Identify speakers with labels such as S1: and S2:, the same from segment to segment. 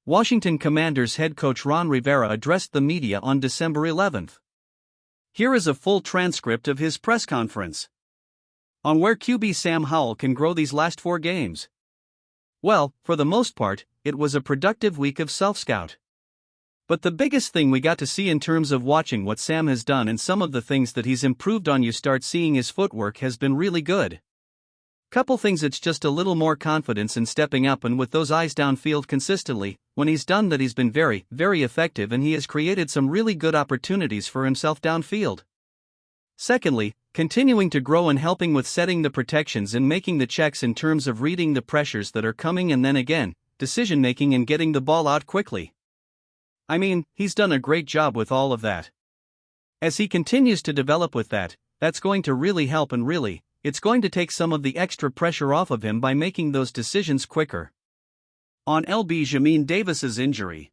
S1: Washington Commanders head coach Rivera addressed the media on December 11th. Here is a full transcript of his press conference on where QB Sam Howell can grow these last 4 games. Well, for the most part, it was a productive week of self-scout. But the biggest thing we got to see in terms of watching what Sam has done and some of the things that he's improved on, you start seeing his footwork has been really good. Couple things, it's just a little more confidence in stepping up and with those eyes downfield consistently. When he's done that, he's been very, very effective and he has created some really good opportunities for himself downfield. Secondly, continuing to grow and helping with setting the protections and making the checks in terms of reading the pressures that are coming, and then again, decision making and getting the ball out quickly. I mean, he's done a great job with all of that. As he continues to develop with that, that's going to really help, and really, it's going to take some of the extra pressure off of him by making those decisions quicker. On Jamin Davis's injury.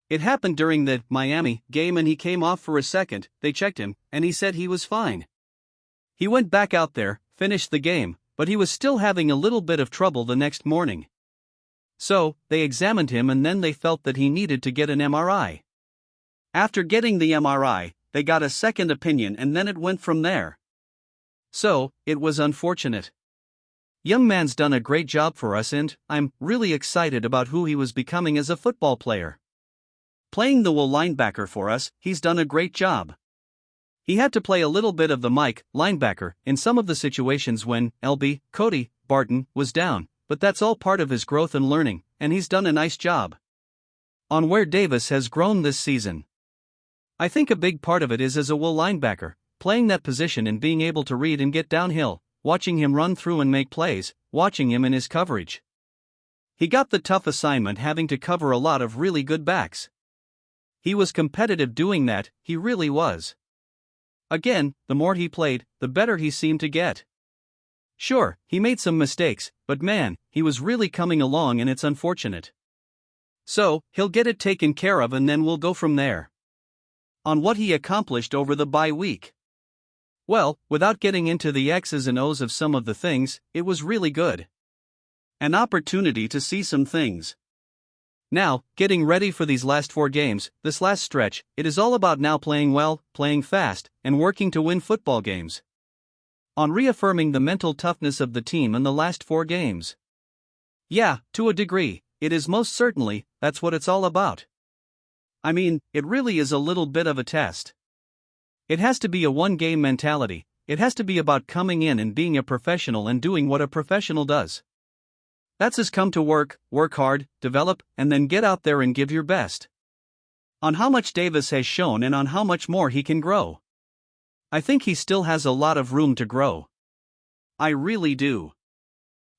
S1: It happened during the Miami game and he came off for a second. They checked him, and he said he was fine. He went back out there, finished the game, but he was still having a little bit of trouble the next morning. So, they examined him and then they felt that he needed to get an MRI. After getting the MRI, they got a second opinion and then it went from there. So, it was unfortunate. Young man's done a great job for us and I'm really excited about who he was becoming as a football player. Playing the will linebacker for us, he's done a great job. He had to play a little bit of the Mike linebacker in some of the situations when Cody Barton was down, but that's all part of his growth and learning, and he's done a nice job. On where Davis has grown this season. I think a big part of it is as a will linebacker, playing that position and being able to read and get downhill, watching him run through and make plays, watching him in his coverage. He got the tough assignment having to cover a lot of really good backs. He was competitive doing that, he really was. Again, the more he played, the better he seemed to get. Sure, he made some mistakes, but man, he was really coming along and it's unfortunate. So, he'll get it taken care of and then we'll go from there. On what he accomplished over the bye week. Well, without getting into the X's and O's of some of the things, it was really good. An opportunity to see some things. Now, getting ready for these last 4 games, this last stretch, it is all about now playing well, playing fast, and working to win football games. On reaffirming the mental toughness of the team in the last 4 games. Yeah, to a degree, it is most certainly, that's what it's all about. I mean, it really is a little bit of a test. It has to be a one-game mentality, it has to be about coming in and being a professional and doing what a professional does. That's as come to work hard, develop, and then get out there and give your best. On how much Davis has shown and on how much more he can grow. I think he still has a lot of room to grow. I really do.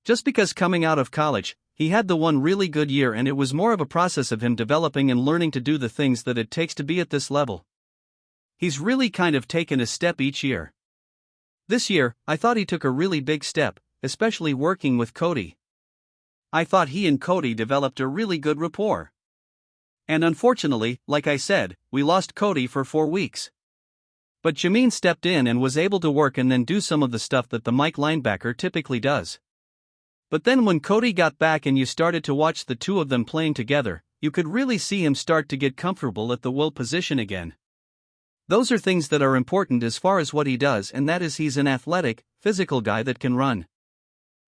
S1: Just because coming out of college, he had the one really good year and it was more of a process of him developing and learning to do the things that it takes to be at this level. He's really kind of taken a step each year. This year, I thought he took a really big step, especially working with Cody. I thought he and Cody developed a really good rapport. And unfortunately, like I said, we lost Cody for 4 weeks. But Jamin stepped in and was able to work and then do some of the stuff that the Mike linebacker typically does. But then when Cody got back and you started to watch the two of them playing together, you could really see him start to get comfortable at the will position again. Those are things that are important as far as what he does, and that is he's an athletic, physical guy that can run.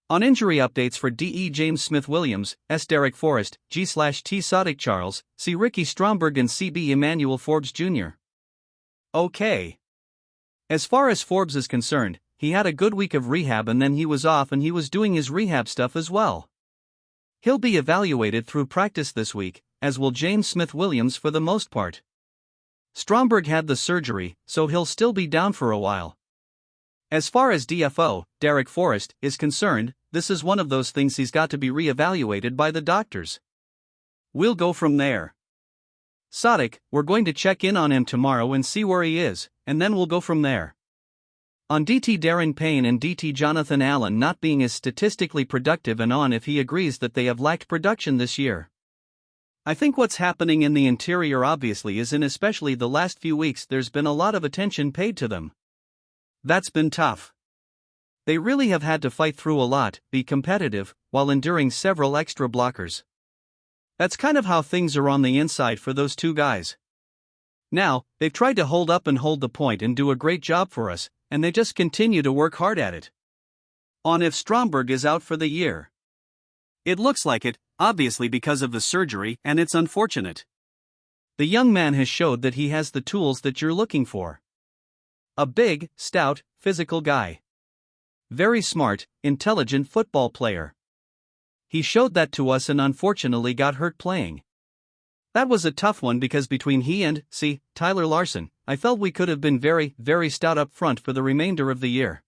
S1: On injury updates for D.E. James Smith-Williams, S. Derek Forrest, G.T. Sadiq Charles, C. Ricky Stromberg and C.B. Emmanuel Forbes Jr. Okay. As far as Forbes is concerned, he had a good week of rehab and then he was off and he was doing his rehab stuff as well. He'll be evaluated through practice this week, as will James Smith-Williams for the most part. Stromberg had the surgery, so he'll still be down for a while. As far as DFO, Derek Forrest, is concerned, this is one of those things he's got to be re-evaluated by the doctors. We'll go from there. Sadiq, we're going to check in on him tomorrow and see where he is, and then we'll go from there. On DT Darren Payne and DT Jonathan Allen not being as statistically productive and on if he agrees that they have lacked production this year. I think what's happening in the interior obviously is in especially the last few weeks there's been a lot of attention paid to them. That's been tough. They really have had to fight through a lot, be competitive, while enduring several extra blockers. That's kind of how things are on the inside for those two guys. Now, they've tried to hold up and hold the point and do a great job for us, and they just continue to work hard at it. On if Stromberg is out for the year. It looks like it, obviously because of the surgery, and it's unfortunate. The young man has showed that he has the tools that you're looking for. A big, stout, physical guy. Very smart, intelligent football player. He showed that to us and unfortunately got hurt playing. That was a tough one because between he and, Tyler Larson, I felt we could have been very, very stout up front for the remainder of the year.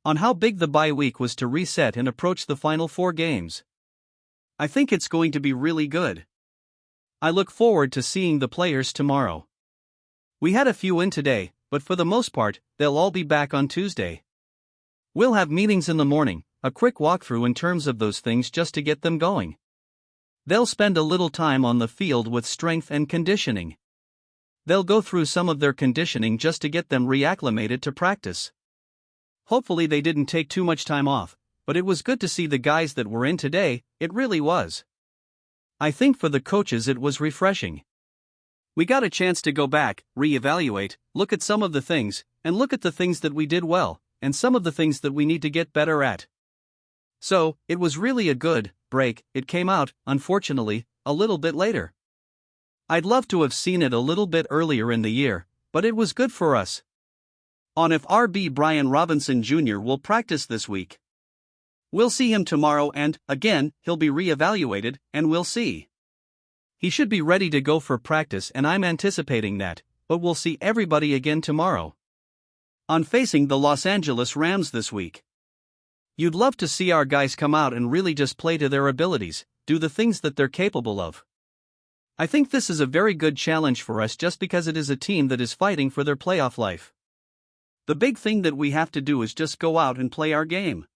S1: On how big the bye week was to reset and approach the final 4 games. I think it's going to be really good. I look forward to seeing the players tomorrow. We had a few in today, but for the most part, they'll all be back on Tuesday. We'll have meetings in the morning, a quick walkthrough in terms of those things just to get them going. They'll spend a little time on the field with strength and conditioning. They'll go through some of their conditioning just to get them reacclimated to practice. Hopefully they didn't take too much time off, but it was good to see the guys that were in today, it really was. I think for the coaches it was refreshing. We got a chance to go back, reevaluate, look at some of the things, and look at the things that we did well, and some of the things that we need to get better at. So, it was really a good break. It came out, unfortunately, a little bit later. I'd love to have seen it a little bit earlier in the year, but it was good for us. On if RB Brian Robinson Jr. will practice this week. We'll see him tomorrow and, again, he'll be reevaluated, and we'll see. He should be ready to go for practice and I'm anticipating that, but we'll see everybody again tomorrow. On facing the Los Angeles Rams this week. You'd love to see our guys come out and really just play to their abilities, do the things that they're capable of. I think this is a very good challenge for us just because it is a team that is fighting for their playoff life. The big thing that we have to do is just go out and play our game.